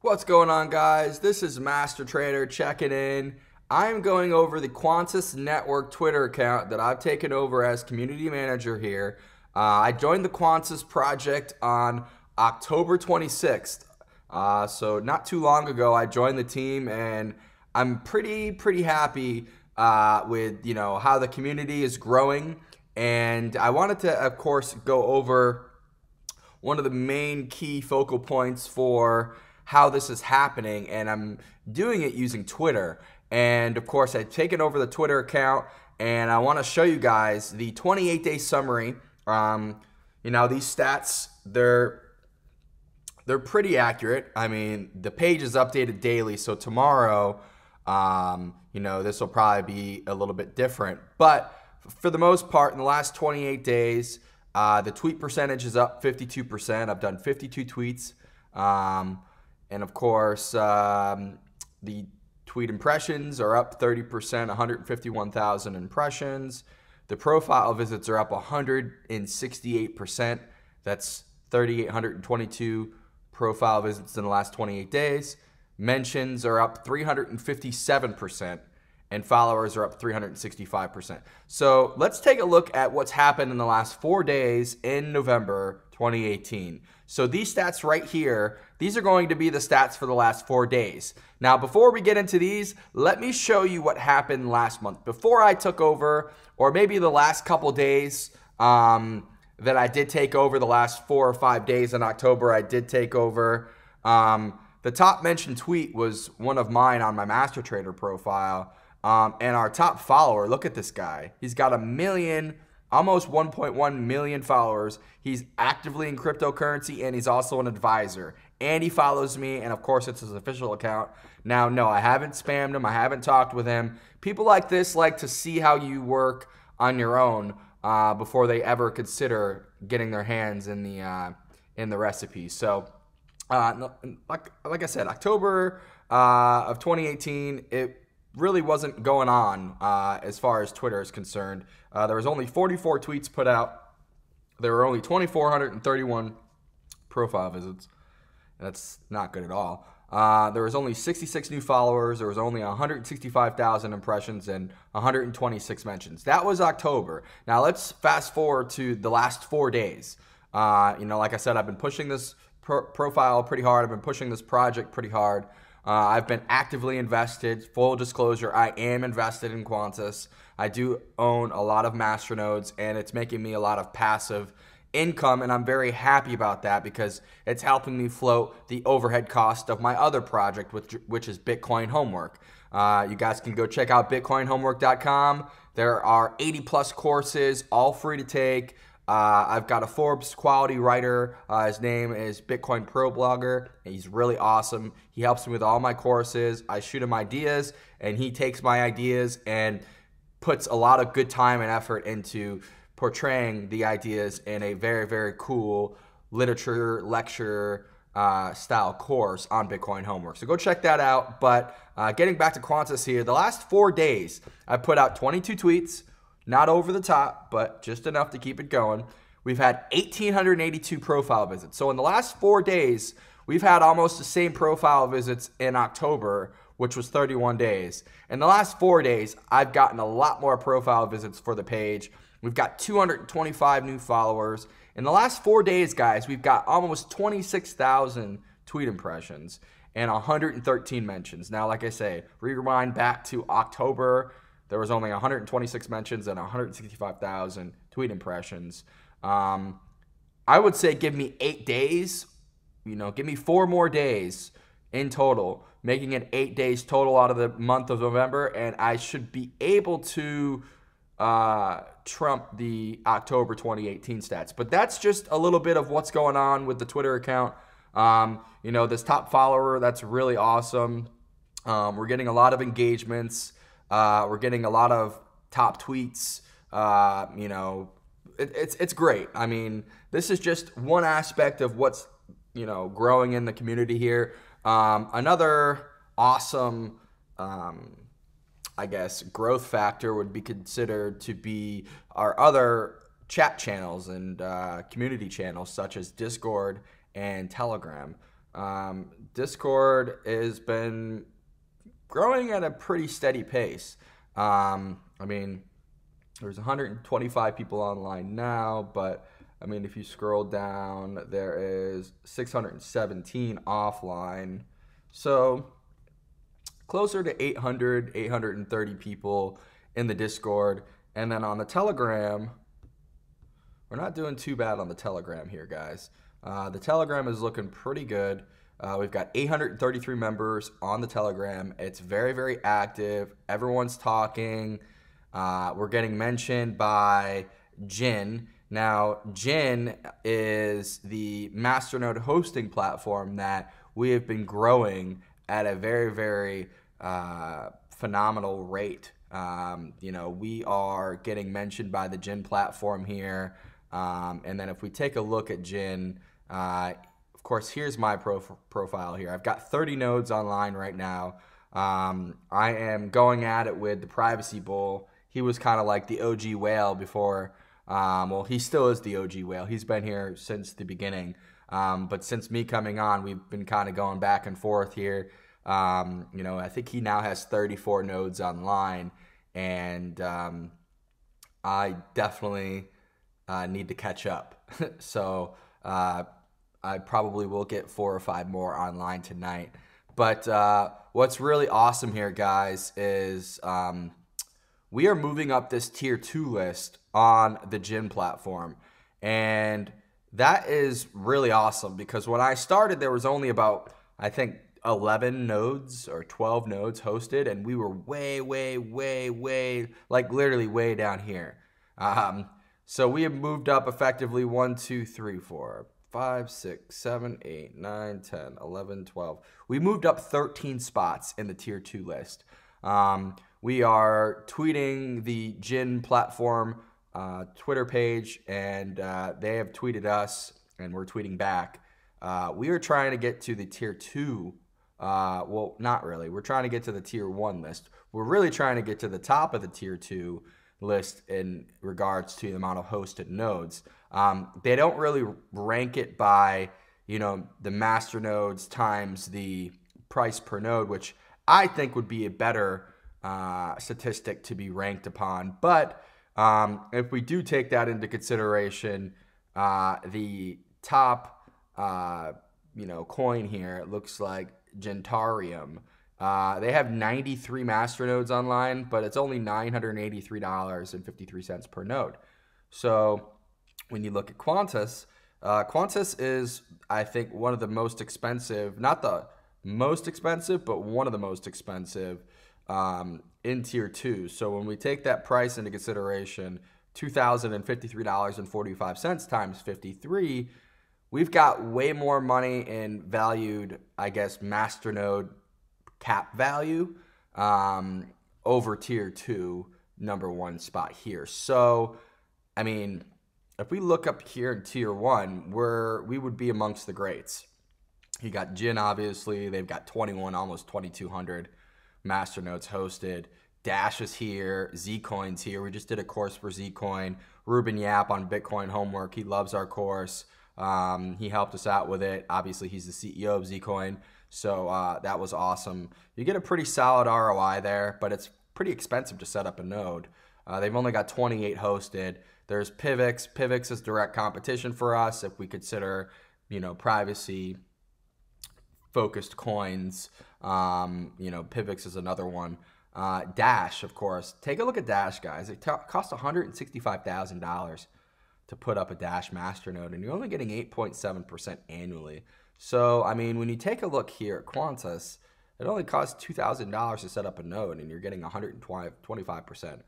What's going on, guys? This is Master Trader checking in. I'm going over the Qantas Network Twitter account that I've taken over as community manager here. I joined the Qantas project on October 26th. So not too long ago, I joined the team, and I'm pretty happy with how the community is growing. And I wanted to, of course, go over one of the main key focal points for how this is happening, and I'm doing it using Twitter. And of course, I've taken over the Twitter account, and I want to show you guys the 28-day summary. These stats, they're pretty accurate. I mean, the page is updated daily, so tomorrow, this will probably be a little bit different. But for the most part, in the last 28 days, the tweet percentage is up 52%. I've done 52 tweets. And of course, the tweet impressions are up 30%, 151,000 impressions. The profile visits are up 168%. That's 3,822 profile visits in the last 28 days. Mentions are up 357%, and followers are up 365%. So let's take a look at what's happened in the last 4 days in November 2018. So these stats right here, these are going to be the stats for the last 4 days. Now, before we get into these, let me show you what happened last month. Before I took over, or maybe the last couple days that I did take over, the last 4 or 5 days in October, I did take over. The top mentioned tweet was one of mine on my MasterTrader profile. And our top follower, look at this guy. He's got 1 million, almost 1.1 million followers. He's actively in cryptocurrency, and he's also an advisor. And he follows me, and of course, it's his official account. Now, no, I haven't spammed him. I haven't talked with him. People like this like to see how you work on your own before they ever consider getting their hands in the recipe. So, like I said, October of 2018, it really wasn't going on as far as Twitter is concerned. There was only 44 tweets put out. There were only 2,431 profile visits. That's not good at all. There was only 66 new followers. There was only 165,000 impressions and 126 mentions. That was October. Now let's fast forward to the last 4 days. Like I said, I've been pushing this profile pretty hard. I've been pushing this project pretty hard. I've been actively invested. Full disclosure, I am invested in Qantas. I do own a lot of Masternodes, and it's making me a lot of passive income, and I'm very happy about that because it's helping me float the overhead cost of my other project, which is Bitcoin Homework. You guys can go check out bitcoinhomework.com. There are 80 plus courses, all free to take. I've got a Forbes quality writer. His name is Bitcoin Pro Blogger. He's really awesome. He helps me with all my courses. I shoot him ideas, and he takes my ideas and puts a lot of good time and effort into portraying the ideas in a very cool literature lecture style course on Bitcoin Homework. So go check that out. But getting back to Qantas here, the last 4 days, I put out 22 tweets. Not over the top, but just enough to keep it going. We've had 1,882 profile visits. So in the last 4 days, we've had almost the same profile visits in October, which was 31 days. In the last 4 days, I've gotten a lot more profile visits for the page. We've got 225 new followers. In the last 4 days, guys, we've got almost 26,000 tweet impressions and 113 mentions. Now, like I say, rewind back to October, there was only 126 mentions and 165,000 tweet impressions. I would say give me 8 days. Give me 4 more days in total, making it 8 days total out of the month of November, and I should be able to trump the October 2018 stats. But that's just a little bit of what's going on with the Twitter account. This top follower, that's really awesome. We're getting a lot of engagements. We're getting a lot of top tweets. It's great. I mean, this is just one aspect of what's growing in the community here. Another awesome growth factor would be considered to be our other chat channels and community channels such as Discord and Telegram. Discord has been growing at a pretty steady pace. I mean, there's 125 people online now, but I mean, if you scroll down, there is 617 offline. So closer to 800, 830 people in the Discord. And then on the Telegram, we're not doing too bad on the Telegram here, guys. The Telegram is looking pretty good. We've got 833 members on the Telegram. It's very, very active. Everyone's talking. We're getting mentioned by Jin. Now, Jin is the Masternode hosting platform that we have been growing at a very, very phenomenal rate. You know, we are getting mentioned by the Jin platform here. And then if we take a look at Jin, of course, here's my profile here. I've got 30 nodes online right now. I am going at it with the Privacy Bull. He was kind of like the OG whale before. Well, he still is the OG whale. He's been here since the beginning. But since me coming on, we've been kind of going back and forth here. You know, I think he now has 34 nodes online. And I definitely need to catch up. So I probably will get 4 or 5 more online tonight. But what's really awesome here, guys, is we are moving up this tier 2 list on the Jin platform. And that is really awesome because when I started, there was only about, I think, 11 nodes or 12 nodes hosted. And we were way, like literally way down here. So we have moved up effectively 1, 2, 3, 4, 5, 6, 7, 8, 9, 10, 11, 12. We moved up 13 spots in the tier 2 list. We are tweeting the Jin platform Twitter page, and they have tweeted us, and we're tweeting back. We are trying to get to the tier 2. Well, not really. We're trying to get to the tier 1 list. We're really trying to get to the top of the tier 2 list in regards to the amount of hosted nodes. They don't really rank it by, you know, the Masternodes times the price per node, which I think would be a better statistic to be ranked upon. But if we do take that into consideration, the top, you know, coin here, it looks like Gentarium. They have 93 Masternodes online, but it's only $983.53 per node. So when you look at Quantus, Quantus is, I think, one of the most expensive, not the most expensive, but one of the most expensive in tier 2. So when we take that price into consideration, $2,053.45 times 53, we've got way more money in valued, I guess, Masternode cap value over tier 2 #1 spot here. So, I mean, if we look up here in tier 1, we would be amongst the greats. You got Jin, obviously. They've got 21, almost 2,200 Masternodes hosted. Dash is here. Zcoin's here. We just did a course for Zcoin. Ruben Yap on Bitcoin Homework. He loves our course. He helped us out with it. Obviously, he's the CEO of Zcoin. So that was awesome. You get a pretty solid ROI there, but it's pretty expensive to set up a node. They've only got 28 hosted. There's Pivx. Pivx is direct competition for us if we consider, you know, privacy focused coins. You know, Pivx is another one. Dash, of course. Take a look at Dash, guys. It costs $165,000 to put up a Dash Masternode, and you're only getting 8.7% annually. So, I mean, when you take a look here at Quantus, it only costs $2,000 to set up a node, and you're getting 125%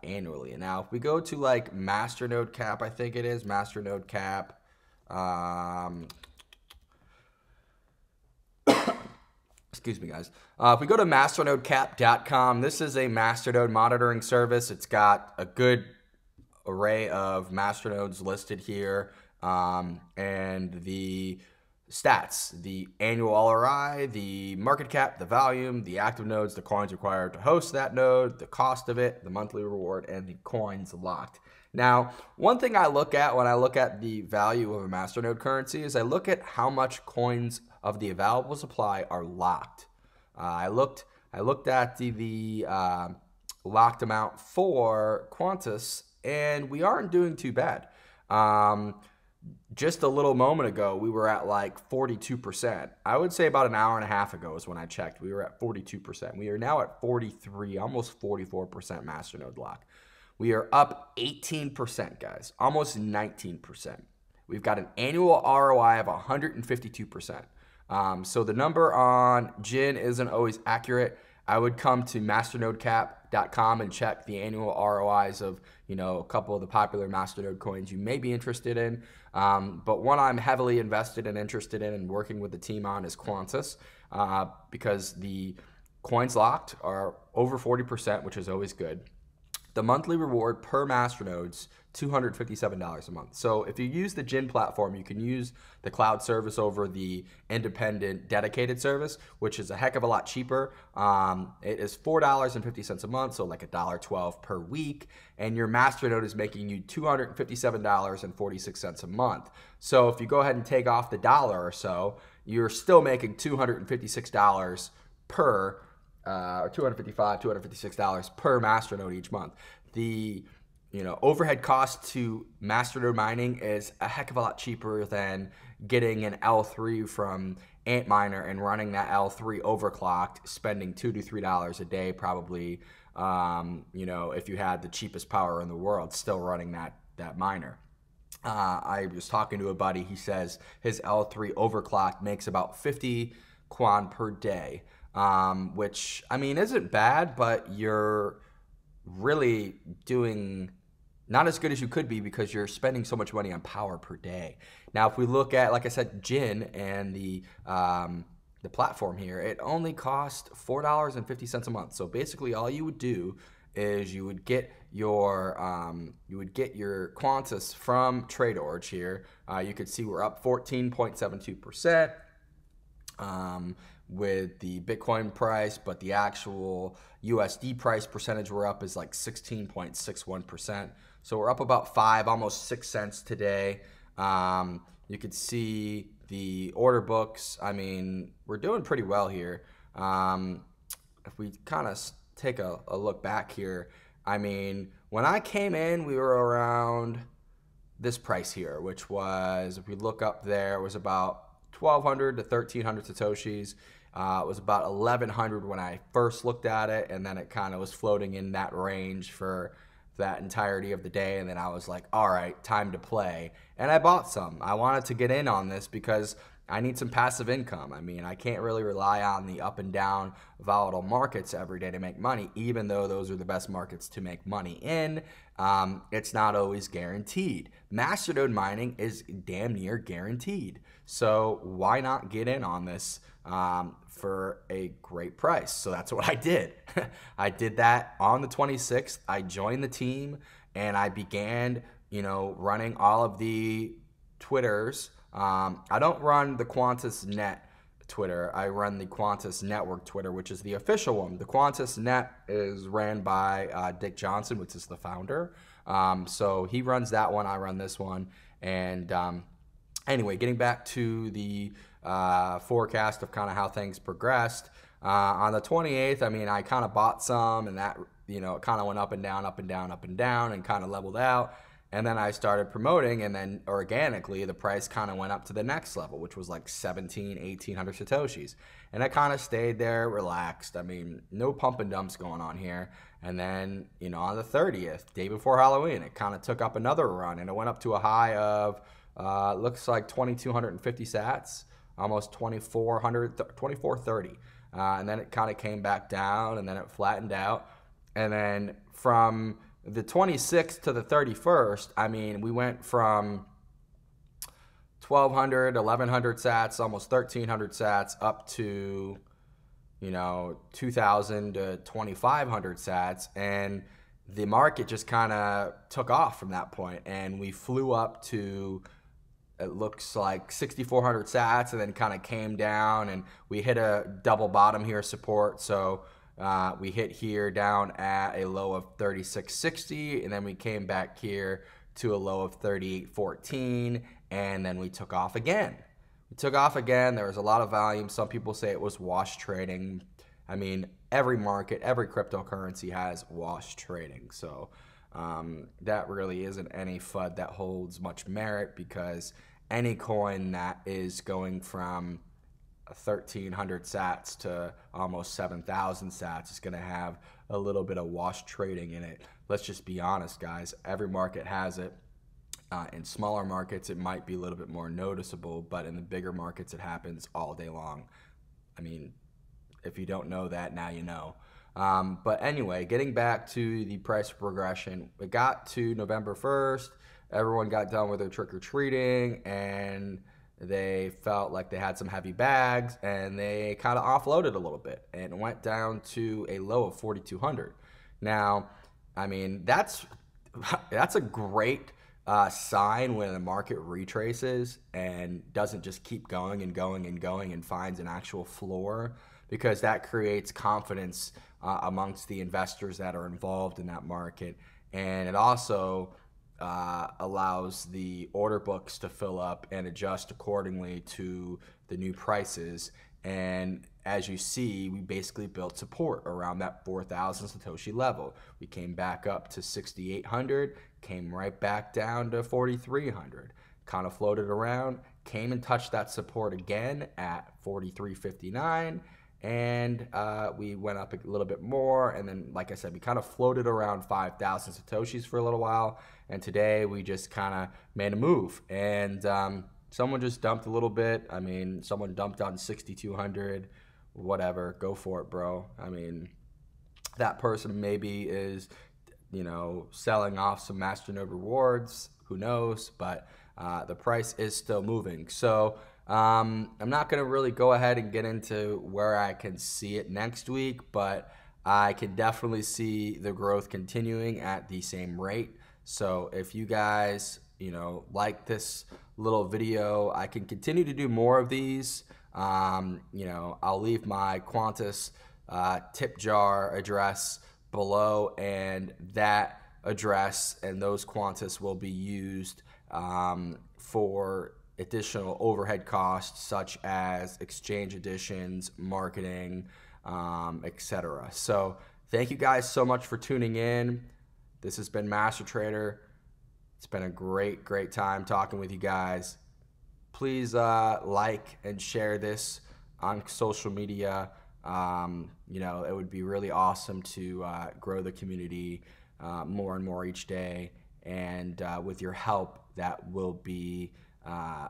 annually. And now, if we go to like Masternode Cap, I think it is Masternode Cap. Excuse me, guys. If we go to masternodecap.com, this is a Masternode monitoring service. It's got a good array of Masternodes listed here, and the stats, the annual LRI, the market cap, the volume, the active nodes, the coins required to host that node, the cost of it, the monthly reward, and the coins locked. Now, one thing I look at when I look at the value of a masternode currency is I look at how much coins of the available supply are locked. I looked at the locked amount for Qantas, and we aren't doing too bad. Just a little moment ago, we were at like 42%. I would say about an hour and a half ago is when I checked. We were at 42%. We are now at 43, almost 44% masternode lock. We are up 18%, guys, almost 19%. We've got an annual ROI of 152%. So the number on Jin isn't always accurate. I would come to masternodecap.com and check the annual ROIs of, a couple of the popular masternode coins you may be interested in. But one I'm heavily invested and interested in and working with the team on is Qantas, because the coins locked are over 40%, which is always good. The monthly reward per masternodes, $257 a month. So if you use the Jin platform, you can use the cloud service over the independent dedicated service, which is a heck of a lot cheaper. It is $4.50 a month, so like $1.12 per week, and your masternode is making you $257.46 a month. So if you go ahead and take off the dollar or so, you're still making $256 per $256 per masternode each month. The overhead cost to masternode mining is a heck of a lot cheaper than getting an L3 from Antminer and running that L3 overclocked, spending $2 to $3 a day probably. If you had the cheapest power in the world, still running that miner. I was talking to a buddy. He says his L3 overclocked makes about 50 Quan per day. Which, isn't bad, but you're really doing not as good as you could be because you're spending so much money on power per day. Now, if we look at, like I said, Jin and the platform here, it only costs $4.50 a month. So basically all you would do is you would get your Qantas from TradeOrge here. You could see we're up 14.72%. With the Bitcoin price, but the actual USD price percentage we're up is like 16.61%. So we're up about almost 6 cents today. You could see the order books. We're doing pretty well here. If we kind of take a look back here, when I came in, we were around this price here, which was, if we look up there, it was about 1,200 to 1,300 Satoshis. It was about 1,100 when I first looked at it, and then it kind of was floating in that range for that entirety of the day, and then I was like, all right, time to play. And I bought some. I wanted to get in on this because I need some passive income. I can't really rely on the up and down volatile markets every day to make money, even though those are the best markets to make money in. It's not always guaranteed. Masternode mining is damn near guaranteed. So why not get in on this for a great price? So that's what I did. I did that on the 26th. I joined the team and I began, running all of the Twitters. I don't run the Qantas Net Twitter. I run the Qantas Network Twitter, which is the official one. The Qantas Net is ran by Dick Johnson, which is the founder. So he runs that one. I run this one. And anyway, getting back to the forecast of kind of how things progressed. On the 28th, I kind of bought some, and that, it kind of went up and down, up and down, up and down, and kind of leveled out. And then I started promoting, and then organically the price kind of went up to the next level, which was like 1,800 Satoshis. And I kind of stayed there, relaxed. No pump and dumps going on here. And then, on the 30th, day before Halloween, it kind of took up another run, and it went up to a high of, looks like 2,250 sats, almost 2,430. And then it kind of came back down, and then it flattened out. And then from the 26th to the 31st, we went from 1,200, 1,100 sats, almost 1,300 sats, up to, 2,000 to 2,500 sats. And the market just kind of took off from that point. And we flew up to, it looks like 6,400 sats, and then kind of came down, and we hit a double bottom here support. So we hit here down at a low of 36.60, and then we came back here to a low of 38.14, and then we took off again. There was a lot of volume. Some people say it was wash trading. I mean, every market, every cryptocurrency has wash trading. So that really isn't any FUD that holds much merit, because any coin that is going from 1,300 sats to almost 7,000 sats is going to have a little bit of wash trading in it. Let's just be honest, guys. Every market has it. In smaller markets, it might be a little bit more noticeable, but in the bigger markets, it happens all day long. I mean, if you don't know that, now you know. But anyway, getting back to the price progression, we got to November 1st. Everyone got done with their trick-or-treating, and they felt like they had some heavy bags, and they kind of offloaded a little bit and went down to a low of 4,200. Now, I mean, that's a great sign when the market retraces and doesn't just keep going and going and going and finds an actual floor, because that creates confidence amongst the investors that are involved in that market. And it also allows the order books to fill up and adjust accordingly to the new prices. And as you see, we basically built support around that 4,000 Satoshi level. We came back up to 6,800, came right back down to 4,300, kind of floated around, came and touched that support again at 43.59, and we went up a little bit more, and then, like I said, we kind of floated around 5,000 Satoshis for a little while, and today we just kind of made a move, and someone just dumped a little bit. I mean, someone dumped on 6,200, whatever, go for it, bro. I mean, that person maybe is, you know, selling off some Masternode rewards, who knows, but the price is still moving. So I'm not going to really go ahead and get into where I can see it next week, but I can definitely see the growth continuing at the same rate. So if you guys, you know, like this little video, I can continue to do more of these. You know, I'll leave my Qantas tip jar address below, and that address and those Qantas will be used for additional overhead costs such as exchange additions, marketing, etc. So thank you guys so much for tuning in. This has been Master Trader. It's been a great time talking with you guys. Please like and share this on social media. You know, it would be really awesome to grow the community more and more each day. And with your help, that will be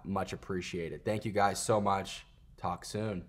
much appreciated. Thank you guys so much. Talk soon.